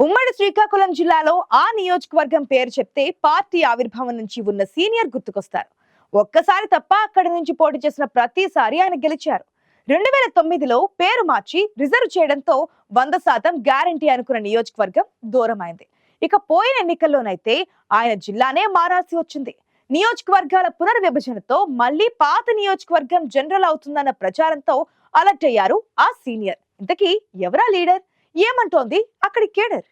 ఉమ్మడి శ్రీకాకుళం జిల్లాలో ఆ నియోజకవర్గం పేరు చెప్తే పార్టీ ఆవిర్భావం నుంచి ఉన్న సీనియర్ గుర్తుకొస్తారు. ఒక్కసారి తప్ప అక్కడి నుంచి పోటీ చేసిన ప్రతిసారి ఆయన గెలిచారు. 2009లో పేరు మార్చి రిజర్వ్ చేయడంతో 100% గ్యారంటీ అనుకున్న నియోజకవర్గం దూరమైంది. ఇక పోయిన ఎన్నికల్లోనైతే ఆయన జిల్లానే మారాల్సి వచ్చింది. నియోజకవర్గాల పునర్విభజనతో మళ్లీ పాత నియోజకవర్గం జనరల్ అవుతుందన్న ప్రచారంతో అలర్ట్ అయ్యారు ఆ సీనియర్. ఇంతకీ ఎవరా లీడర్? ఏమంటోంది అక్కడి కేడర్?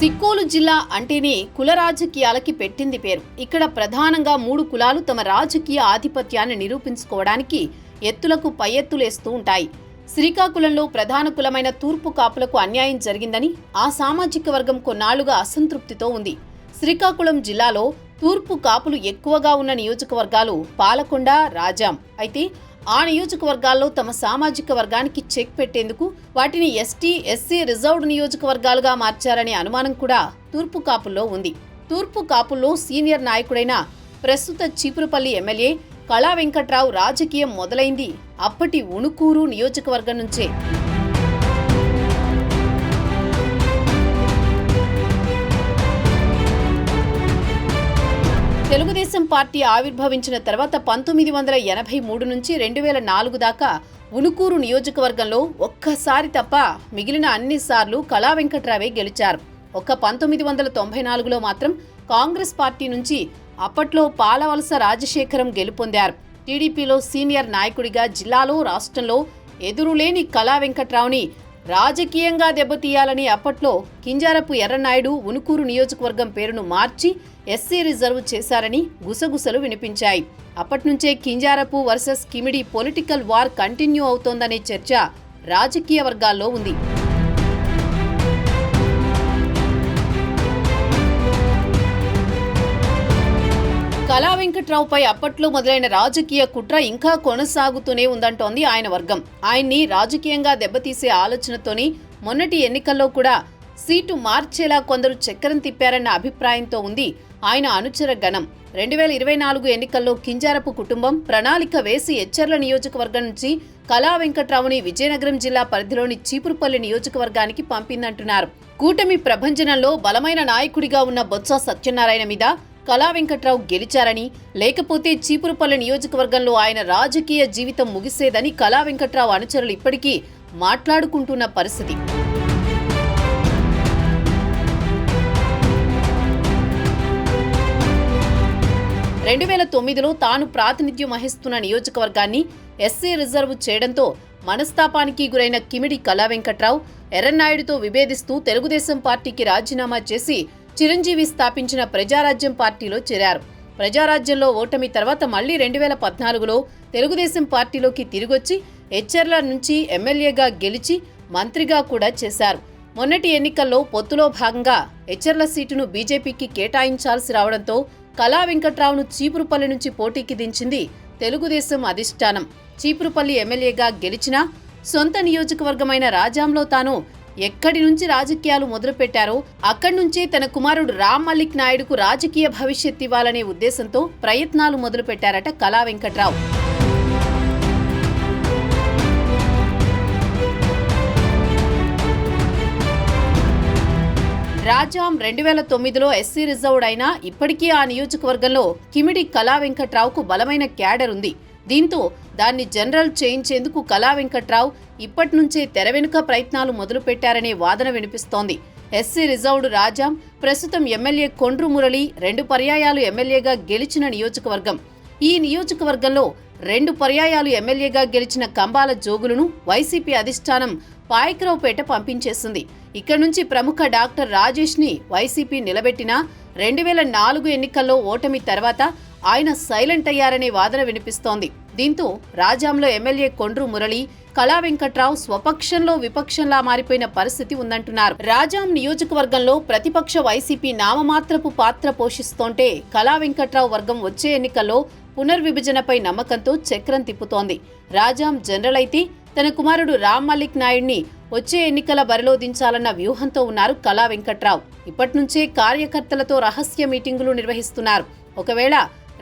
సిక్కోలు జిల్లా అంటేనే కుల రాజకీయాలకి పెట్టింది పేరు. ఇక్కడ ప్రధానంగా 3 కులాలు తమ రాజకీయ ఆధిపత్యాన్ని నిరూపించుకోవడానికి ఎత్తులకు పై ఎత్తులేస్తూ ఉంటాయి. శ్రీకాకుళంలో ప్రధాన కులమైన తూర్పు కాపులకు అన్యాయం జరిగిందని ఆ సామాజిక వర్గం కొన్నాళ్లుగా అసంతృప్తితో ఉంది. శ్రీకాకుళం జిల్లాలో తూర్పు కాపులు ఎక్కువగా ఉన్న నియోజకవర్గాలు పాలకొండ, రాజాం. అయితే ఆ నియోజకవర్గాల్లో తమ సామాజిక వర్గానికి చెక్ పెట్టేందుకు వాటిని ఎస్టీ, ఎస్సీ రిజర్వ్డ్ నియోజకవర్గాలుగా మార్చారనే అనుమానం కూడా తూర్పు కాపుల్లో ఉంది. తూర్పు కాపుల్లో సీనియర్ నాయకుడైన ప్రస్తుత చీపురుపల్లి ఎమ్మెల్యే కళా వెంకట్రావు రాజకీయం మొదలైంది అప్పటి ఉణుకూరు నియోజకవర్గం నుంచే. తెలుగుదేశం పార్టీ ఆవిర్భవించిన తర్వాత 1983 నుంచి 2004 దాకా ఉణుకూరు నియోజకవర్గంలో ఒక్కసారి తప్ప మిగిలిన అన్నిసార్లు కళా వెంకట్రావే గెలిచారు. ఒక్క 1994లో మాత్రం కాంగ్రెస్ పార్టీ నుంచి అప్పట్లో పాలవలస రాజశేఖరం గెలుపొందారు. టీడీపీలో సీనియర్ నాయకుడిగా జిల్లాలో, రాష్ట్రంలో ఎదురులేని కళా వెంకట్రావుని రాజకీయంగా దెబ్బతీయాలని అప్పట్లో కింజారపు ఎర్రనాయుడు ఉణుకూరు నియోజకవర్గం పేరును మార్చి ఎస్సీ రిజర్వ్ చేశారని గుసగుసలు వినిపించాయి. అప్పట్నుంచే Kinjarapu versus Kimidi political war continue అవుతోందనే చర్చ రాజకీయ వర్గాల్లో ఉంది. కళా వెంకట్రావుపై అప్పట్లో మొదలైన రాజకీయ కుట్ర ఇంకా కొనసాగుతూనే ఉందంటోంది ఆయన వర్గం. ఆయన్ని రాజకీయంగా దెబ్బతీసే ఆలోచనతోని మొన్నటి ఎన్నికల్లో కూడా సీటు మార్చేలా కొందరు చక్రం తిప్పారన్న అభిప్రాయంతో ఉంది ఆయన అనుచర గణం. 2024 ఎన్నికల్లో కింజారపు కుటుంబం ప్రణాళిక వేసి ఎచ్చర్ల నియోజకవర్గం నుంచి కళా వెంకట్రావుని విజయనగరం జిల్లా పరిధిలోని చీపురుపల్లి నియోజకవర్గానికి పంపిందంటున్నారు. కూటమి ప్రభంజనంలో బలమైన నాయకుడిగా ఉన్న బొత్స సత్యనారాయణ మీద కళా వెంకట్రావు గెలిచారని, లేకపోతే చీపురుపల్లి నియోజకవర్గంలో ఆయన రాజకీయ జీవితం ముగిసేదని కళా వెంకట్రావు అనుచరులు ఇప్పటికీ మాట్లాడుకుంటున్న పరిస్థితి. 2009లో తాను ప్రాతినిధ్యం వహిస్తున్న నియోజకవర్గాన్ని ఎస్సీ రిజర్వ్ చేయడంతో మనస్తాపానికి గురైన కిమిడి కళా వెంకట్రావు ఎర్రన్నాయుడుతో విభేదిస్తూ తెలుగుదేశం పార్టీకి రాజీనామా చేసి చిరంజీవి స్థాపించిన ప్రజారాజ్యం పార్టీలో చేరారు. ప్రజారాజ్యంలో ఓటమి తర్వాత మళ్లీ 2014లో తెలుగుదేశం పార్టీలోకి తిరిగొచ్చి ఎచ్చర్ల నుంచి ఎమ్మెల్యేగా గెలిచి మంత్రిగా కూడా చేశారు. మొన్నటి ఎన్నికల్లో పొత్తులో భాగంగా ఎచ్చర్ల సీటును బీజేపీకి కేటాయించాల్సి రావడంతో కళా వెంకట్రావును చీపురుపల్లి నుంచి పోటీకి దించింది తెలుగుదేశం అధిష్టానం. చీపురుపల్లి ఎమ్మెల్యేగా గెలిచినా సొంత నియోజకవర్గమైన రాజాంలో తాను ఎక్కడి నుంచి రాజకీయాలు మొదలుపెట్టారో అక్కడి నుంచే తన కుమారుడు రామ్ మల్లిక్ నాయుడుకు రాజకీయ భవిష్యత్ ఇవ్వాలనే ఉద్దేశంతో ప్రయత్నాలు మొదలుపెట్టారట కళా వెంకట్రావు. రాజాం 2009లో ఎస్సీ రిజర్వ్డ్ అయినా ఇప్పటికీ ఆ నియోజకవర్గంలో కిమిడి కళా వెంకట్రావుకు బలమైన క్యాడర్ ఉంది. దీంతో దాన్ని జనరల్ చేయించేందుకు కళా వెంకట్రావు ఇప్పటి నుంచే తెర వెనుక ప్రయత్నాలు మొదలుపెట్టారనే వాదన వినిపిస్తోంది. ఎస్సీ రిజర్వ్డ్ రాజాం ప్రస్తుతం ఎమ్మెల్యే కొండ్రు మురళి 2 పర్యాయాలు ఎమ్మెల్యేగా గెలిచిన నియోజకవర్గం. ఈ నియోజకవర్గంలో 2 పర్యాయాలు ఎమ్మెల్యేగా గెలిచిన కంబాల జోగులను వైసీపీ అధిష్టానం పాయకరావుపేట పంపించేసింది. ఇక్కడి నుంచి ప్రముఖ డాక్టర్ రాజేష్ ని వైసీపీ నిలబెట్టినా 2004 ఎన్నికల్లో ఓటమి తర్వాత ఆయన సైలెంట్ అయ్యారనే వాదన వినిపిస్తోంది. దీంతో రాజాంలో ఎమ్మెల్యే కొండ్రు మురళి, కళా వెంకట్రావు స్వపక్షంలో విపక్షంలా మారిపోయిన పరిస్థితి ఉందంటున్నారు. రాజాం నియోజకవర్గంలో ప్రతిపక్ష వైసీపీ నామమాత్రపు పాత్ర పోషిస్తోంటే కళా వెంకట్రావు వర్గం వచ్చే ఎన్నికల్లో పునర్విభజనపై నమ్మకంతో చక్రం తిప్పుతోంది. రాజాం జనరల్ అయితే తన కుమారుడు రామ్ మల్లిక్ నాయుడిని వచ్చే ఎన్నికల బరిలో దించాలన్న వ్యూహంతో ఉన్నారు కళా వెంకట్రావు. ఇప్పటినుంచే కార్యకర్తలతో రహస్య మీటింగులు నిర్వహిస్తున్నారు. ఒకవేళ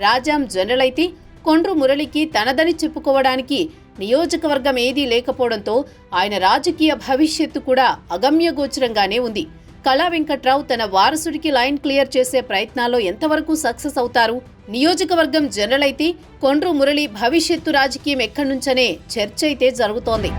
రాజాం జనరల్ అయితే కొండ్రు మురళికి తనదని చెప్పుకోవడానికి నియోజకవర్గం ఏదీ లేకపోవడంతో ఆయన రాజకీయ భవిష్యత్తు కూడా అగమ్యగోచరంగానే ఉంది. కళా వెంకట్రావు తన వారసుడికి లైన్ క్లియర్ చేసే ప్రయత్నాల్లో ఎంతవరకు సక్సెస్ అవుతారు? నియోజకవర్గం జనరల్ అయితే కొండ్రు మురళి భవిష్యత్తు రాజకీయం ఎక్కడి నుంచనే చర్చ అయితే జరుగుతోంది.